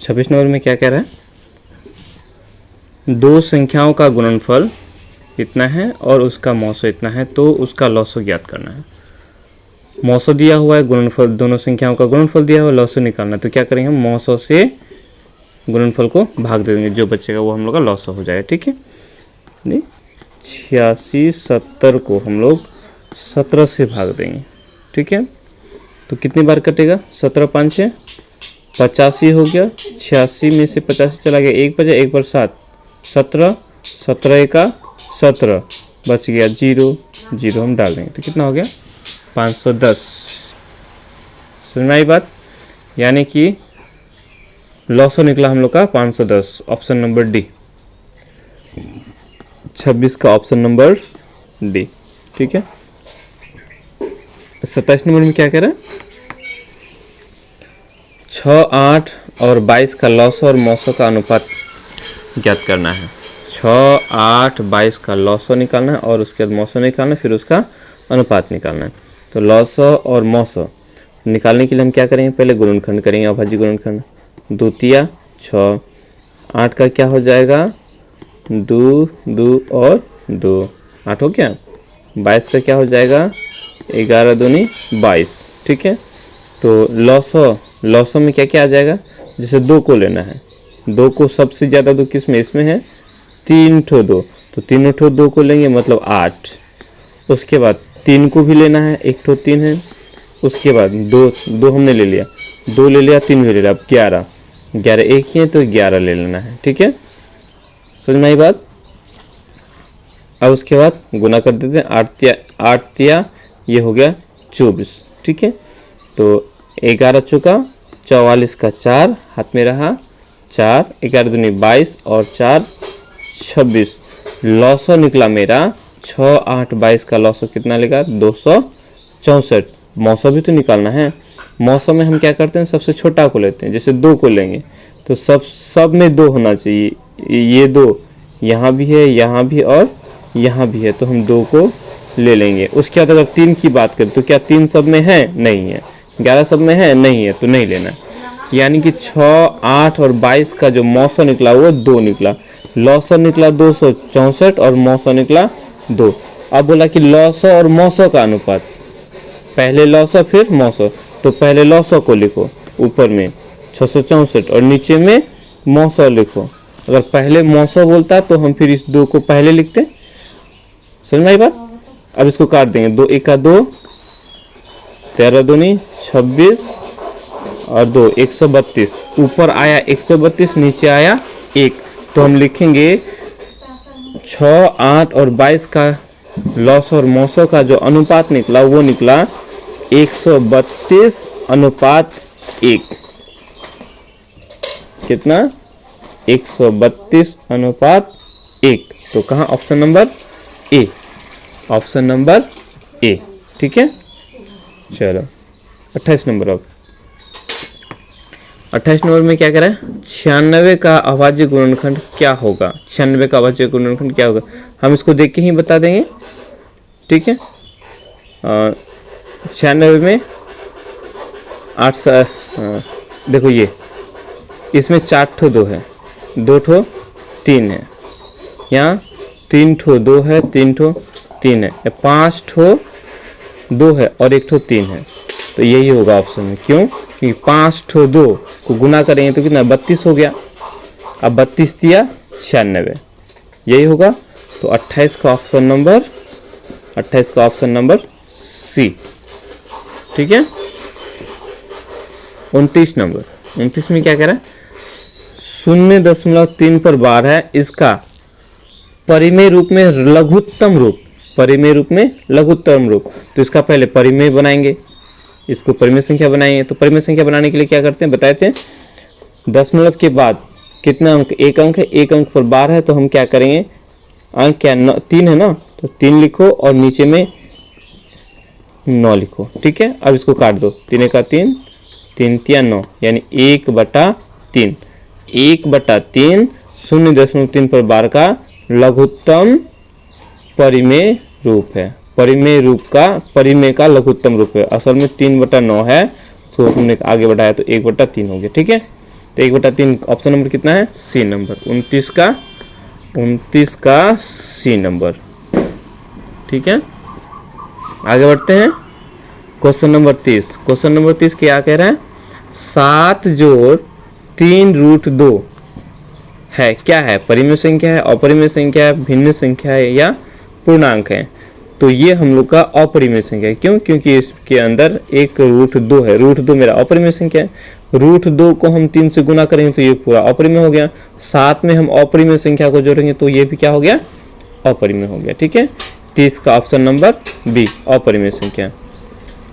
26 number में क्या कह रहा है, दो संख्याओं का गुणनफल इतना है और उसका मौसो इतना है, तो उसका लॉसो ज्ञात करना है। मौसो दिया हुआ है, गुणनफल, दोनों संख्याओं का गुणनफल दिया हुआ है, लॉसो निकालना है। तो क्या करेंगे हम, मौसो से गुणनफल को भाग दे देंगे, जो बचेगा वो हम लोग का लॉसो हो जाएगा। ठीक है, 86 70 को हम लोग 17 से भाग देंगे। ठीक है, तो कितनी बार कटेगा, 17 5 6 85 हो गया, 86 में से 85 चला गया, 1 बचा, 1 पर 7 17, 17 का 17 बच गया, 0 0 हम डाल देंगे, तो कितना हो गया 510। समझ में आई बात, यानी कि लॉसो निकला हम लोग का 510, ऑप्शन नंबर डी, 26 का ऑप्शन नंबर डी। ठीक है, 27 नंबर में क्या कह रहा है, 6 8 और 22 का लॉसो और मौसो का अनुपात ज्ञात करना है। 6 8 22 का लॉसो निकालना है और उसके बाद मौसो निकालना है, फिर उसका अनुपात निकालना है। तो लॉसो और मौसो निकालने के लिए हम क्या करेंगे, पहले गुणनखंड करेंगे, अभाज्य गुणनखंड, 2 तिया 6, 8 का क्या हो जाएगा 2 2 और 2, 8 हो गया, 22 का क्या हो जाएगा 11 दूनी 22। ठीक है, तो लॉसो में क्या क्या आ जाएगा, जैसे 2 को लेना है, 2 को सबसे ज़्यादा 2 किस में, इसमें है 3 ठो 2, तो 3 ठो 2 को लेंगे मतलब 8। उसके बाद 3 को भी लेना है, 1 ठो 3 है, उसके बाद 2 हमने ले लिया, 2 ले लिया, 3 भी ले लिया, अब 11 एक ही है तो 11 ले लेना है। ठीक है, समझ में आई बात। अब उसके बाद गुना कर देते हैं, 8 तिया ये हो गया 24। ठीक है, तो 11 चौका 44 का 4 हाथ में रहा, 4 11 दूनी 22 और 4 26। लॉसो निकला मेरा 6 8 22 का लॉसो कितना लेगा 264। मौसो भी तो निकालना है, मौसो में हम क्या करते हैं, सबसे छोटा को लेते हैं, जैसे 2 को लेंगे तो सब में 2 होना चाहिए, ये 2 यहाँ भी है, यहाँ भी और यहाँ भी है, तो हम 2 को ले लेंगे। उसके बाद अगर 3 की बात करें तो क्या 3 सब में है, नहीं है, 11 सब में है, नहीं है, तो नहीं लेना। यानी कि 6 8 और 22 का जो मौसो निकला वो 2 निकला, लॉसो निकला 264 और मौसो निकला 2। अब बोला कि लॉसो और मौसो का अनुपात, पहले लॉसो फिर मौसो, तो पहले लॉसो को लिखो ऊपर में 664 और नीचे में मौसो लिखो। अगर पहले मौसो बोलता तो हम फिर इस 2 को पहले लिखते। समझ में आई बात। अब इसको काट देंगे, 2 1 का 2, 13 दूनी 26 और 2 132, ऊपर आया 132 नीचे आया 1, तो हम लिखेंगे 6 8 और 22 का लॉस और मौसो का जो अनुपात निकला वो निकला 132 अनुपात 1। कितना 132 अनुपात 1, तो कहाँ option number A, option number A. ठीक है, चलो 28 नंबर। अब 28 नंबर में क्या कह रहा है, 96 का अभाज्य गुणनखंड क्या होगा, 96 का अभाज्य गुणनखंड क्या होगा, हम इसको देख के ही बता देंगे। ठीक है, 96 में 8 देखो ये इसमें 4 ठो 2 है, 2 ठो 3 है, यहाँ 3 ठो 2 है, 3 ठो 3 है, 5 ठो 2 है और 1 ठो 3 है, तो यही होगा ऑप्शन में। क्यों, क्योंकि 5 ठो 2 को गुना करेंगे तो कितना 32 हो गया, अब 32 दिया 96, यही होगा। तो 28 का ऑप्शन नंबर सी। ठीक है, 29 नंबर, 29 में क्या कह रहा है, 0.3 पर बार है, इसका परिमेय रूप में लघुत्तम रूप, परिमेय रूप में लघुत्तम रूप, तो इसका पहले परिमेय बनाएंगे, इसको परिमेय संख्या बनाएंगे। तो परिमेय संख्या बनाने के लिए क्या करते हैं बताए थे, दशमलव के बाद कितना अंक, 1 अंक है, 1 अंक पर बार है, तो हम क्या करेंगे, अंक क्या 3 है ना, तो 3 लिखो और नीचे में 9 लिखो। ठीक है, अब इसको काट दो, 3 का 3, 3 तिया 9, यानी 1/3, 1/3 0.3 पर बार का लघुत्तम परिमेय रूप है, परिमेय रूप का परिमेय का लघुत्तम रूप है। असल में 3/9 है, उसको हमने आगे बढ़ाया तो 1/3 हो गया। ठीक है, तो 1/3 ऑप्शन नंबर कितना है, सी नंबर, 29 का सी नंबर। ठीक है, आगे बढ़ते हैं। Question number 30। क्वेश्चन नंबर 30 क्या कह रहा है, 7 जोड़ 3√2 है, क्या है, परिमेय संख्या है, अपरिमेय संख्या है, भिन्न संख्या है या पूर्णांक है। तो ये हम लोग का अपरिमेय संख्या है। क्यों, क्योंकि इसके अंदर एक √2 है। √2 मेरा अपरिमेय संख्या है। √2 को हम 3 से गुना करेंगे तो ये पूरा अपरिमेय हो गया। साथ में हम अपरिमेय संख्या को जोड़ेंगे तो ये भी क्या हो गया, अपरिमेय हो गया। ठीक है, 30 का ऑप्शन नंबर बी, अपरिमेय संख्या।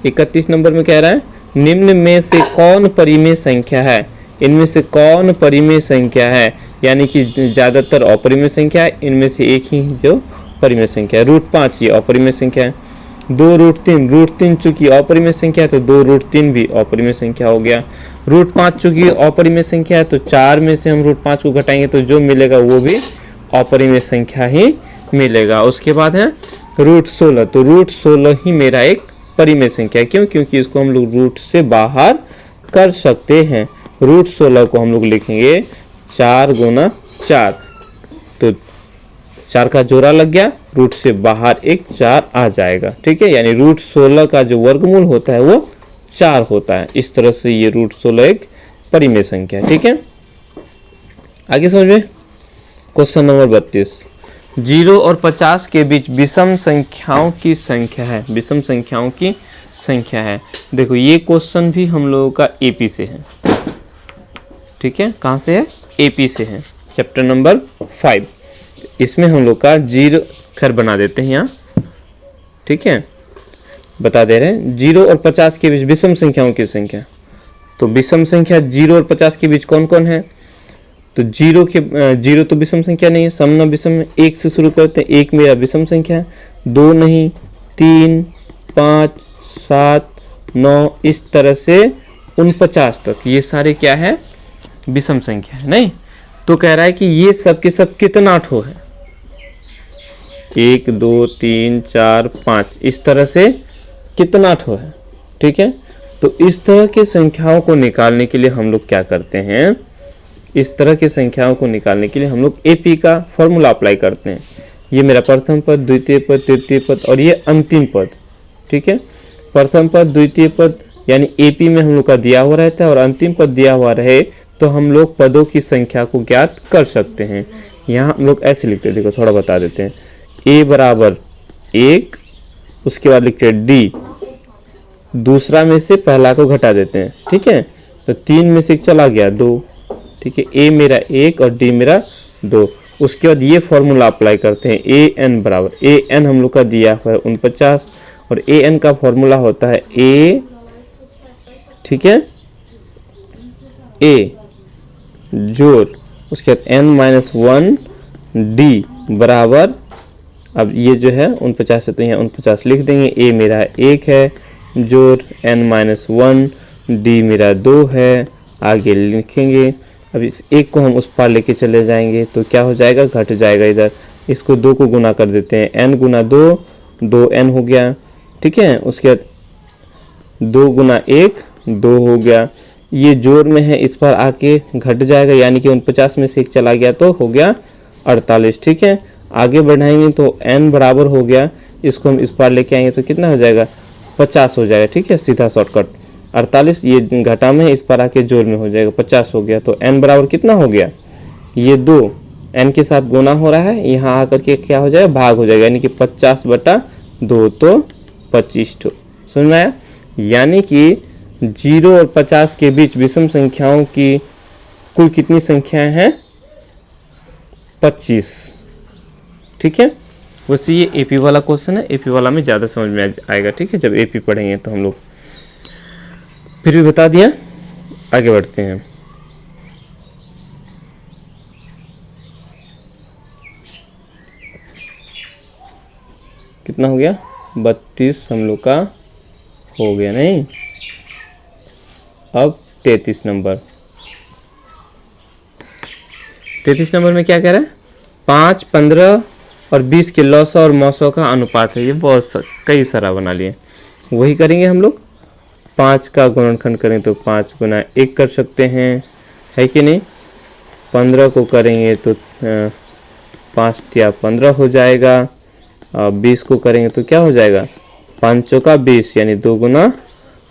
31 नंबर में कह रहा है, निम्न में से कौन परिमेय संख्या है, इनमें से कौन परिमेय संख्या है, यानी कि ज़्यादातर अपरिमेय संख्या है, इनमें से एक ही जो परिमेय संख्या है। √5 ये अपरिमेय संख्या है। 2√3, √3 चूंकि अपरिमेय संख्या है तो 2√3 भी अपरिमेय संख्या हो गया। √5 चूंकि अपरिमेय संख्या है तो 4 में से हम √5 को घटाएंगे तो जो मिलेगा वो भी अपरिमेय संख्या ही मिलेगा। उसके बाद है √16, तो √16 ही मेरा एक परिमेय संख्या है। क्यों, क्योंकि इसको हम लोग रूट से बाहर कर सकते हैं। √16 को हम लोग लिखेंगे 4 × 4, तो 4 का जोड़ा लग गया, रूट से बाहर एक 4 आ जाएगा। ठीक है, यानी √16 का जो वर्गमूल होता है वो 4 होता है। इस तरह से ये √16 एक परिमेय संख्या है। ठीक है, आगे समझिए। क्वेश्चन नंबर 32, 0 और 50 के बीच विषम संख्याओं की संख्या है, विषम संख्याओं की संख्या है। देखो ये क्वेश्चन भी हम लोगों का एपी से है। ठीक है, कहाँ से है, एपी से है, चैप्टर नंबर 5। इसमें हम लोग का 0 खैर बना देते हैं यहाँ। ठीक है, बता दे रहे हैं 0 और 50 के बीच विषम संख्याओं की संख्या। तो विषम संख्या 0 और 50 के बीच कौन कौन है, तो 0 तो विषम संख्या नहीं है, समना विषम है। 1 से शुरू करते हैं, 1 मेरा विषम संख्या है, 2 नहीं, 3, 5, 7, 9, इस तरह से 49 तक ये सारे क्या है, विषम संख्या है। नहीं तो कह रहा है कि ये सब के सब कितना ठो है, 1 2 3 4 5, इस तरह से कितना ठो है। ठीक है, तो इस तरह के संख्याओं को निकालने के लिए हम लोग क्या करते हैं, इस तरह के संख्याओं को निकालने के लिए हम लोग एपी का फॉर्मूला अप्लाई करते हैं। ये मेरा प्रथम पद, द्वितीय पद, तृतीय पद और ये अंतिम पद। ठीक है, प्रथम पद, द्वितीय पद यानी एपी में हम लोग का दिया हुआ रहता है और अंतिम पद दिया हुआ रहे तो हम लोग पदों की संख्या को ज्ञात कर सकते हैं। यहाँ हम लोग ऐसे लिखते हैं, देखो थोड़ा बता देते हैं। a बराबर 1, उसके बाद लिखते हैं d, दूसरा में से पहला को घटा देते हैं। ठीक है, तो 3 में से चला गया 2। ठीक है, a मेरा 1 और d मेरा 2। उसके बाद ये फॉर्मूला अप्लाई करते हैं, an बराबर, an हम लोग का दिया हुआ है 49 और an का फॉर्मूला होता है a, ठीक है, a जोड़ उसके बाद n-1 d बराबर, अब ये जो है 49 है तो यहाँ 49 लिख देंगे। a मेरा 1 है, जोड़ n-1 d मेरा 2 है, आगे लिखेंगे। अब इस 1 को हम उस पार लेके चले जाएंगे तो क्या हो जाएगा, घट जाएगा इधर। इसको 2 को गुना कर देते हैं, n गुना 2 2n हो गया। ठीक है, उसके बाद 2 गुना 1 2 हो गया। ये जोड़ में है, इस पर आके घट जाएगा, यानी कि 49 में से 1 चला गया तो हो गया 48। ठीक है, आगे बढ़ाएंगे तो n बराबर हो गया, इसको हम इस पार लेके आएंगे तो कितना हो जाएगा, 50 हो जाएगा। ठीक है, सीधा शॉर्टकट। 48 ये घटा में है, इस पर आके जोड़ में हो जाएगा, 50 हो गया। तो n बराबर कितना हो गया, ये 2 n के साथ गुना हो रहा है, यहाँ आकर के क्या हो जाएगा, भाग हो जाएगा, यानी कि 50/2 तो 25 ठो। समझ में आया, यानी कि 0 और 50 के बीच विषम संख्याओं की कुल कितनी संख्याएं हैं, 25। ठीक है, वैसे ये एपी वाला क्वेश्चन है, एपी वाला में ज़्यादा समझ में आएगा। ठीक है, जब एपी पढ़ेंगे तो हम लोग, फिर भी बता दिया। आगे बढ़ते हैं। कितना हो गया, 32 हम लोग का हो गया। नहीं, अब 33 नंबर। 33 नंबर में क्या कह रहा है, 5, 15 और 20 के लौसा और मौसों का अनुपात है। ये बहुत कई सारा बना लिए, वही करेंगे हम लोग। 5 का गुणनखंड करें तो 5 गुना 1 कर सकते हैं, है कि नहीं। 15 को करेंगे तो 5 या 15 हो जाएगा, और 20 को करेंगे तो क्या हो जाएगा, 5 का 20 यानी 2 गुना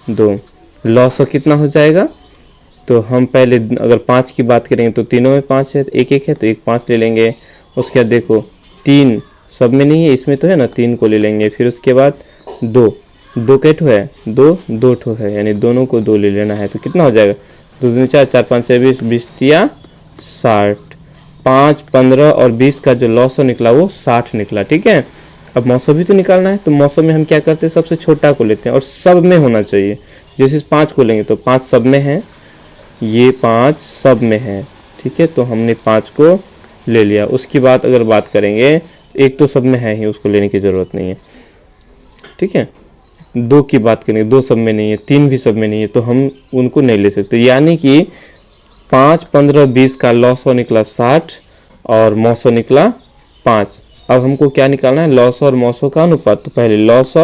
2। लॉस कितना हो जाएगा, तो हम पहले अगर 5 की बात करेंगे तो तीनों में 5 है, तो एक एक है तो एक 5 ले लेंगे। उसके बाद देखो 3 सब में नहीं है, इसमें तो है ना, 3 को ले लेंगे। फिर उसके बाद 2 कै ठो है, 2 ठो है, यानी दोनों को 2 ले लेना है। तो कितना हो जाएगा, 2 दूनी 4, 4 5 6 20, 20 तिया 60, 5 15 और 20 का जो लॉस निकला वो 60 निकला। ठीक है, अब मौसम भी तो निकालना है, तो मौसम में हम क्या करते हैं, सबसे छोटा को लेते हैं और सब में होना चाहिए। जैसे 5 को लेंगे तो 5 सब में है, ये 5 सब में है। ठीक है, तो हमने 5 को ले लिया। उसकी बात अगर बात करेंगे, एक तो सब में है ही, उसको लेने की ज़रूरत नहीं है। ठीक है, 2 की बात करेंगे, 2 सब में नहीं है, 3 भी सब में नहीं है, तो हम उनको नहीं ले सकते। यानी कि 5 15 20 का लॉस निकला 60 और मौसम निकला 5। अब हमको क्या निकालना है, लॉस और मौसम का अनुपात। तो पहले लॉस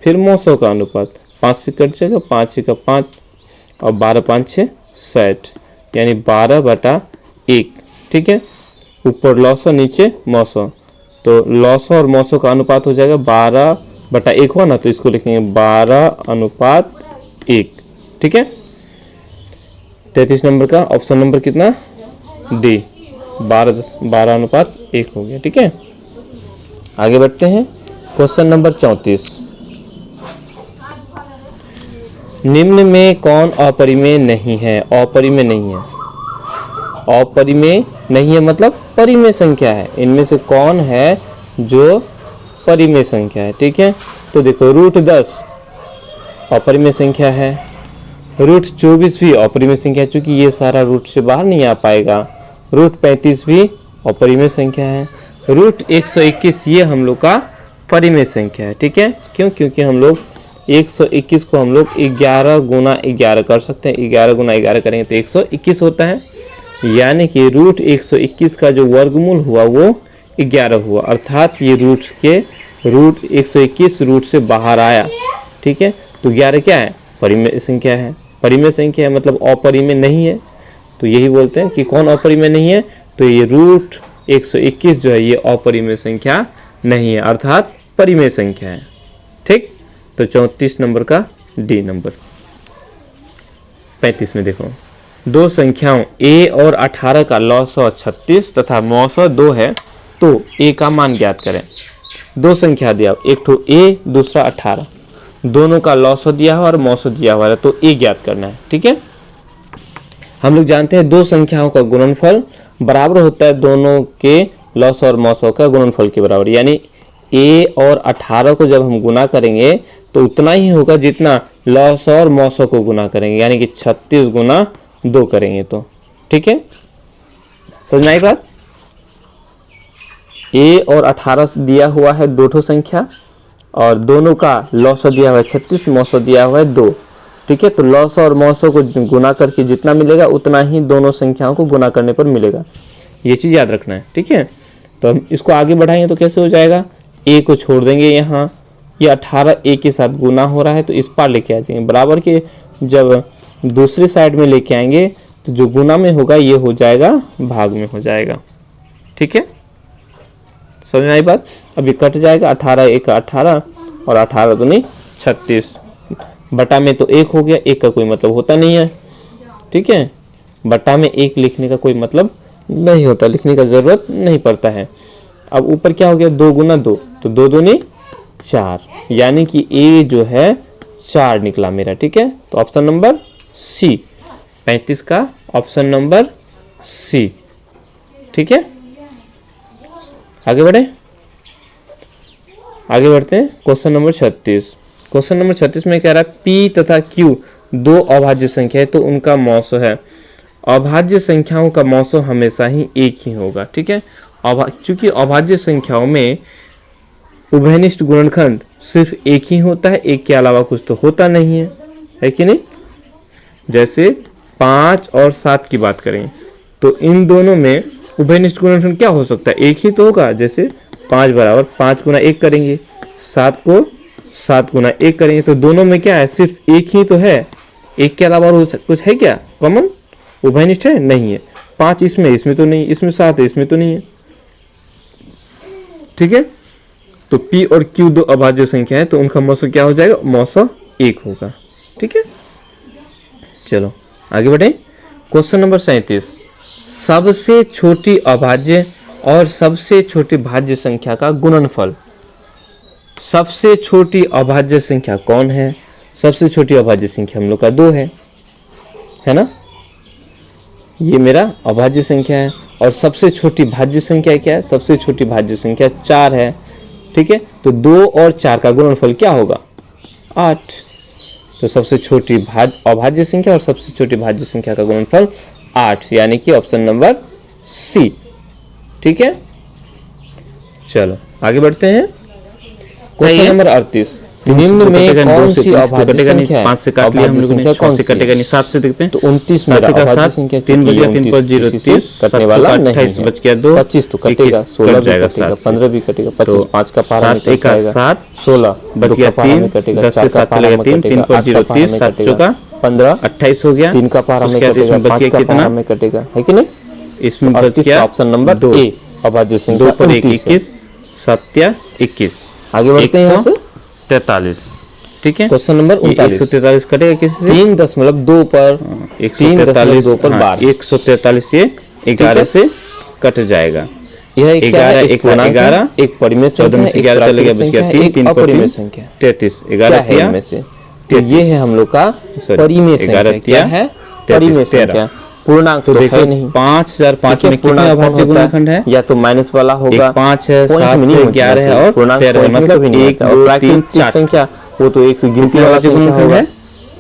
फिर मौसम का अनुपात। 5 से कट जाएगा, 5 से का 5 और 12 5 6 60, यानी 12/1। ठीक है, ऊपर लॉस और नीचे मौसम, तो लॉस और मौसम का अनुपात हो जाएगा 12/1 हुआ ना, तो इसको लिखेंगे 12:1। ठीक है, 33 नंबर का ऑप्शन नंबर कितना, डी, 12:1 हो गया। ठीक है, आगे बढ़ते हैं। क्वेश्चन नंबर 34, निम्न में कौन अपरिमेय नहीं है। अपरिमेय नहीं है, अपरिमेय नहीं है मतलब परिमेय संख्या है। इनमें से कौन है जो परिमेय संख्या है। ठीक है, तो देखो √10 अपरिमेय संख्या है, √24 भी अपरिमेय संख्या है, चूंकि ये सारा रूट से बाहर नहीं आ पाएगा। √35 भी अपरिमेय संख्या है, √121 ये हम लोग का परिमेय संख्या है। ठीक है, क्यों, क्योंकि हम लोग 121 को हम लोग 11 गुना 11 कर सकते हैं। 11 गुना 11 करेंगे तो 121 होता है, यानी कि √121 का जो वर्गमूल हुआ वो 11 हुआ, अर्थात ये √121 रूट से बाहर आया। ठीक है, तो 11 क्या है, परिमेय संख्या है। परिमेय संख्या है मतलब अपरिमेय नहीं है, तो यही बोलते हैं कि कौन अपरिमेय नहीं है, तो ये √121 जो है ये अपरिमेय संख्या नहीं है, अर्थात परिमेय संख्या है। ठीक, तो 34 नंबर का डी नंबर। 35 में देखो, दो संख्याओं a और 18 का लॉसव 36 तथा मौसव 2 है, तो a का मान ज्ञात करें। दो संख्या दिया, एक तो a दूसरा 18, दोनों का लॉसव दिया हुआ और मौसव दिया हुआ है, तो a ज्ञात करना है। ठीक है, हम लोग जानते हैं दो संख्याओं का गुणनफल बराबर होता है दोनों के लॉस और मौसव का गुणनफल के बराबर, यानी a और 18 को जब हम गुना करेंगे तो उतना ही होगा जितना लॉस और मौसव को गुना करेंगे, यानी कि 36 गुना 2 करेंगे तो। ठीक है, समझ में आई बात। a और 18 दिया हुआ है दो ठो संख्या और दोनों का लॉस दिया हुआ है 36, मौसव दिया हुआ है 2। ठीक है, तो लॉस और मौसव को गुना करके जितना मिलेगा उतना ही दोनों संख्याओं को गुना करने पर मिलेगा, ये चीज़ याद रखना है। ठीक है, तो हम इसको आगे बढ़ाएंगे तो कैसे हो जाएगा, a को छोड़ देंगे, यहाँ ये 18 a के साथ गुना हो रहा है तो इस पार लेके आ जाएंगे, बराबर के जब दूसरी साइड में लेके आएंगे तो जो गुना में होगा ये हो जाएगा भाग में हो जाएगा। ठीक है, समझ में आई बात। अभी कट जाएगा, 18 1 18 और 18 दूनी 36, बटा में तो 1 हो गया, 1 का कोई मतलब होता नहीं है। ठीक है, बटा में 1 लिखने का कोई मतलब नहीं होता, लिखने का ज़रूरत नहीं पड़ता है। अब ऊपर क्या हो गया, 2 गुना 2, तो 2 दूनी 4, यानी कि a जो है 4 निकला मेरा। ठीक है, तो ऑप्शन नंबर सी, 35 का ऑप्शन नंबर सी। ठीक है, आगे बढ़े, आगे बढ़ते हैं। क्वेश्चन नंबर 36, क्वेश्चन नंबर 36 में कह रहा है p तथा q दो अभाज्य संख्या है तो उनका मौसव है। अभाज्य संख्याओं का मौसव हमेशा ही एक ही होगा। ठीक है, क्योंकि अभाज्य संख्याओं में उभयनिष्ठ गुणनखंड सिर्फ एक ही होता है, एक के अलावा कुछ तो होता नहीं है कि नहीं। जैसे 5 और 7 की बात करें तो इन दोनों में उभयनिष्ठ गुणनखंड क्या हो सकता है, एक ही तो होगा। जैसे 5 बराबर 5 गुना 1 करेंगे, 7 को 7 गुना 1 करेंगे, तो दोनों में क्या है, सिर्फ एक ही तो है, एक के अलावा कुछ है क्या कॉमन, उभयनिष्ठ है, नहीं है। 5 इसमें तो नहीं, इसमें 7 है, इसमें तो नहीं है। ठीक है, तो P और Q दो अभाज्य संख्या है, तो उनका मौसो क्या हो जाएगा, मौसो 1 होगा। ठीक है, चलो आगे बढ़े। क्वेश्चन नंबर 37, सबसे छोटी अभाज्य और सबसे छोटी भाज्य संख्या का गुणनफल। सबसे छोटी अभाज्य संख्या कौन है? सबसे छोटी अभाज्य संख्या हम लोग का 2 है ना, ये मेरा अभाज्य संख्या है। और सबसे छोटी भाज्य संख्या क्या है? सबसे छोटी भाज्य संख्या 4 है। ठीक है, तो 2 और 4 का गुणनफल क्या होगा? 8। तो सबसे छोटी अभाज्य संख्या और सबसे छोटी भाज्य संख्या का गुणनफल 8, यानी कि ऑप्शन नंबर सी। ठीक है, चलो आगे बढ़ते हैं। क्वेश्चन नंबर 38, निम्न में कौन सी अभाज्य संख्या है? 5 से काट लिया हम लोगों ने, 6 से कटेगा नहीं, 7 से देखते हैं। तो 29 मेरा अभाज्य संख्या 3 बचा 3 पर 0 30 कटने वाला नहीं है। 28 बच गया 2, 25 तो कटेगा, 16 भी कटेगा, 15 भी कटेगा, 25 5 का पारा में कटेगा 7, 16 बच गया 3, 10 से 7 चलेगा 3, 3 पर 0 30, 7 चौका 15, 28 हो गया। 3 का पारा में कटेगा, 5 का पारा में कटेगा, है कि नहीं? इसमें बच गया ऑप्शन नंबर 2 अभाज्य संख्या 2 पर 21, 7 21। आगे बढ़ते हैं यहाँ से 43। ठीक है, क्वेश्चन नंबर 39, 143 कटेगा किसी से? 3.2 पर 143 पर 12, 143 ये 11 से कट जाएगा। यह 11 एक पूर्णांक 11 एक परिमेय संख्या है, 11 चलेगा बच गया 3, 3 अपरिमेय संख्या 33, 11 में से। तो ये है हम लोग का परिमेय संख्या। क्या है? परिमेय संख्या। पूर्णांक तो देखो नहीं, 5005 में कितने अभाज्य गुणनखंड है? या तो माइनस वाला होगा, 5 है, 7 है, 11 है और 13 है, मतलब 1 2 3 4 संख्या, वो तो एक गिनती वाला संख्या होगा, है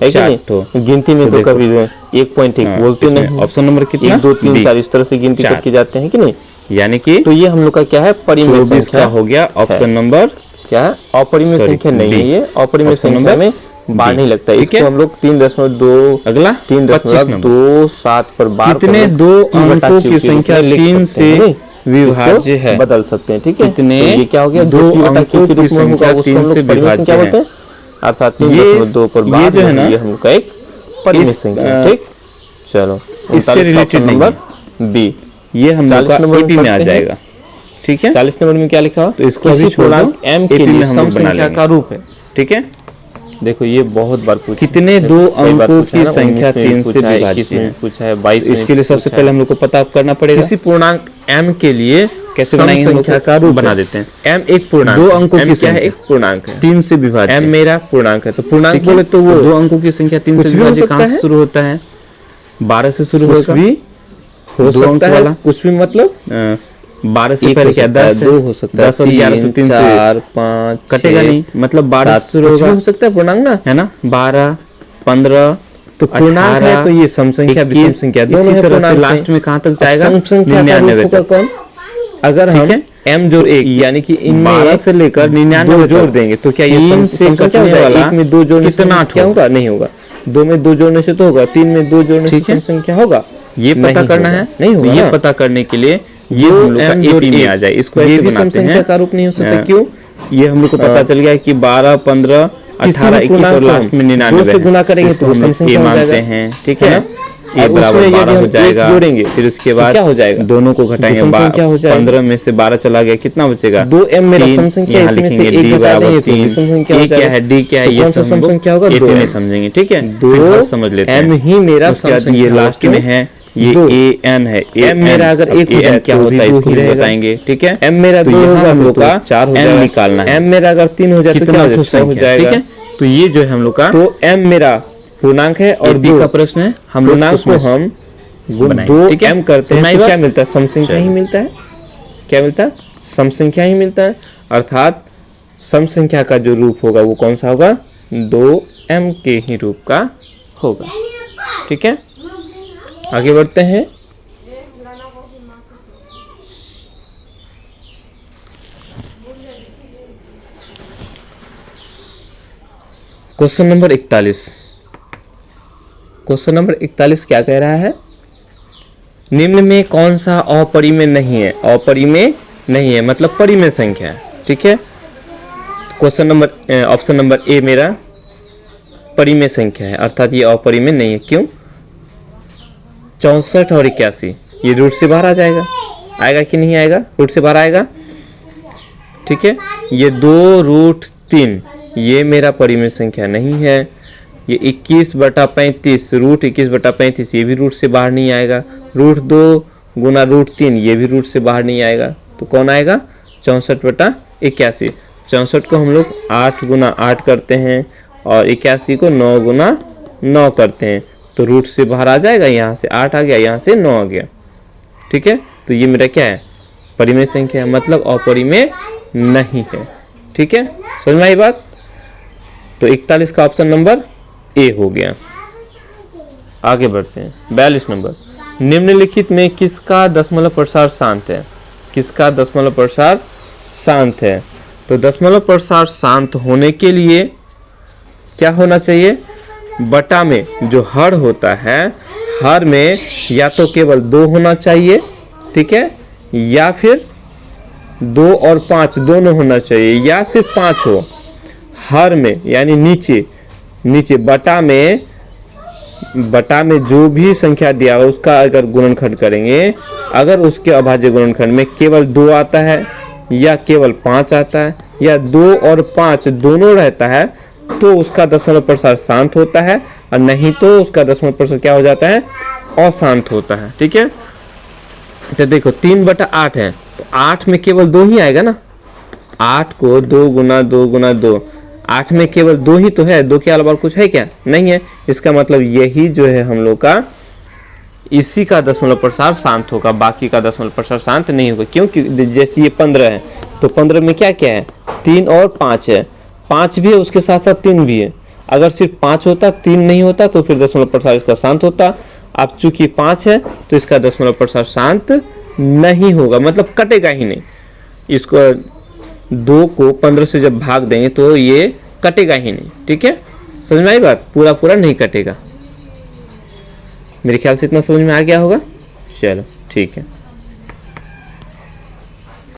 कि नहीं? तो गिनती में तो कभी 1.1 बोलते नहीं। ऑप्शन नंबर कितना? 1 2 3 4 इस तरह से गिनती करके जाते हैं कि नहीं? यानी कि तो ये हम लोग का क्या है? परिमेय संख्या हो गया। ऑप्शन नंबर क्या है? अपरिमेय संख्या नहीं है, ये अपरिमेय संख्या में बार नहीं लगता है। इसको हम लोग 3.2 अगला 3.27 पर बार कितने दो अंकों की संख्या 3 से विभाज्य है बदल सकते हैं। ठीक है, कितने ये क्या हो गया? 2 अंकों की संख्या 3 से विभाज्य है, अर्थात 3.2 पर बार जो है ना, ये हम लोग का एक परिमेय संख्या। ठीक, चलो इससे रिलेटेड नंबर बी, ये हम लोग का एपी में आ जाएगा। ठीक है, 40 नंबर में क्या लिखा हो? तो इसको अभी पूर्णांक m के लिए सम संख्या का रूप है। ठीक है, देखो ये बहुत बार पूछा, कितने दो अंकों की संख्या 3 से विभाज्य है, पूछा है 22 में। इसके लिए सबसे पहले हम लोग को पता करना पड़ेगा किसी पूर्णांक m के लिए कैसे बनाएंगे, संख्या का रूप बना देते हैं। m एक पूर्णांक, 2 अंकों की संख्या एक पूर्णांक है, 3 से विभाज्य। m मेरा पूर्णांक है, तो पूर्णांक बोले तो वो 2 अंकों की संख्या 3 से विभाज्य कहां से शुरू होता है? 12 से शुरू होगा, भी हो सकता है कुछ भी, मतलब 12 से पहले क्या 10 2 हो सकता है, 10 और 11 तो 3 से 4 5 कटेगा नहीं, मतलब 12 से शुरू हो सकता है पूर्णांक ना, है ना? 12 15 तो पूर्णांक है, तो ये सम संख्या विषम संख्या दोनों है। तरह से लास्ट में कहां तक जाएगा? सम संख्या का रूप होगा कौन? अगर हम m जोड़ 1 यानी कि इन 12 से लेकर 99 जोड़ देंगे तो क्या ये सम संख्या हो जाएगा? 1 में 2 जोड़ने से क्या होगा? नहीं होगा। 2 में 2 जोड़ने से तो होगा, 3 में 2 जोड़ने से सम संख्या होगा। ये पता करना है, नहीं होगा। ये पता करने के लिए ये हम लोग का एपी में आ जाए, इसको ऐसे बनाते हैं। का रूप नहीं हो सकता, क्यों? ये हम लोग को पता चल गया कि 12 15 18 21 और लास्ट में 99 से गुना करेंगे तो सम संख्या मानते हैं। ठीक है, ये बराबर 12 हो जाएगा, जोड़ेंगे फिर उसके बाद क्या हो जाएगा? दोनों को घटाएंगे, 15 में से 12 चला गया, कितना बचेगा? 2m मेरा सम संख्या, इसमें से 1 घटा देंगे तो विषम संख्या हो जाएगा। क्या है? d क्या है? ये सम संख्या होगा, 2 में समझेंगे। ठीक है, 2 समझ लेते हैं। m ही मेरा सम संख्या, ये लास्ट में है, ये an है। m मेरा अगर 1 हो जाए क्या होता है इसको भी बताएंगे। ठीक है, m मेरा 2 होगा, हम लोग का 4 हो जाएगा, निकालना है। m मेरा अगर 3 हो जाए तो क्या हो जाएगा? ठीक है, तो ये जो है हम लोग का, तो m मेरा पूर्णांक है और b का प्रश्न है, हम पूर्णांक को हम 2m करते हैं तो क्या मिलता है? सम संख्या ही मिलता है। क्या मिलता है? सम संख्या ही मिलता है, अर्थात सम संख्या का जो रूप होगा वो कौन सा होगा? 2m के ही रूप का होगा। ठीक है, आगे बढ़ते हैं। Question number 41। क्वेश्चन नंबर 41 क्या कह रहा है? निम्न में कौन सा अपरिमेय नहीं है? अपरिमेय नहीं है मतलब परिमेय संख्या है। ठीक है, question number option number A मेरा परिमेय संख्या है, अर्थात ये अपरिमेय नहीं है। क्यों? 64 और 81, ये रूट से बाहर आ जाएगा, आएगा कि नहीं आएगा, रूट से बाहर आएगा। ठीक है, ये 2√3 ये मेरा परिमेय संख्या नहीं है। ये 21/35 रूट 21/35 ये भी रूट से बाहर नहीं आएगा। √2 गुना √3 ये भी रूट से बाहर नहीं आएगा। तो कौन आएगा, 64/81। 64 को हम लोग 8 गुना 8 करते हैं और 81 को 9 गुना 9 करते हैं, तो रूट से बाहर आ जाएगा। यहाँ से 8 आ गया, यहाँ से 9 आ गया। ठीक है, तो ये मेरा क्या है, परिमेय संख्या है, मतलब अपरिमेय नहीं है। ठीक है, समझ में आई बात। तो 41 का ऑप्शन नंबर ए हो गया। आगे बढ़ते हैं 42 नंबर। निम्नलिखित में किसका दशमलव प्रसार शांत है, किसका दशमलव प्रसार शांत है। तो दशमलव प्रसार शांत होने के लिए क्या होना चाहिए, बटा में जो हर होता है, हर में या तो केवल 2 होना चाहिए, ठीक है, या फिर 2 और 5 दोनों होना चाहिए, या सिर्फ 5 हो। हर में यानी नीचे नीचे बटा में जो भी संख्या दिया हो उसका अगर गुणनखंड करेंगे, अगर उसके अभाज्य गुणनखंड में केवल 2 आता है या केवल 5 आता है या 2 और 5 दोनों रहता है, तो उसका दशमलव प्रसार शांत होता है, और नहीं तो उसका दशमलव प्रसार क्या हो जाता है, अशांत होता है। ठीक है, तो देखो 3/8 है, तो 8 में केवल 2 ही आएगा ना। 8 को 2 गुना 2 गुना 2, 8 में केवल 2 ही तो है, 2 के अलावा कुछ है क्या, नहीं है। इसका मतलब यही जो है हम लोग का, इसी का दशमलव प्रसार शांत होगा, बाकी का दशमलव प्रसार शांत नहीं होगा। क्योंकि जैसे ये 15 है, तो 15 में क्या क्या है, 3 और 5 है, 5 भी है, उसके साथ साथ 3 भी है। अगर सिर्फ 5 होता, 3 नहीं होता, तो फिर दशमलव प्रसार इसका शांत होता। अब चूंकि 5 है तो इसका दशमलव प्रसार शांत नहीं होगा, मतलब कटेगा ही नहीं। इसको 2 को 15 से जब भाग देंगे तो ये कटेगा ही नहीं। ठीक है, समझ में आई बात, पूरा पूरा नहीं कटेगा। मेरे ख्याल से इतना समझ में आ गया होगा। चलो ठीक है।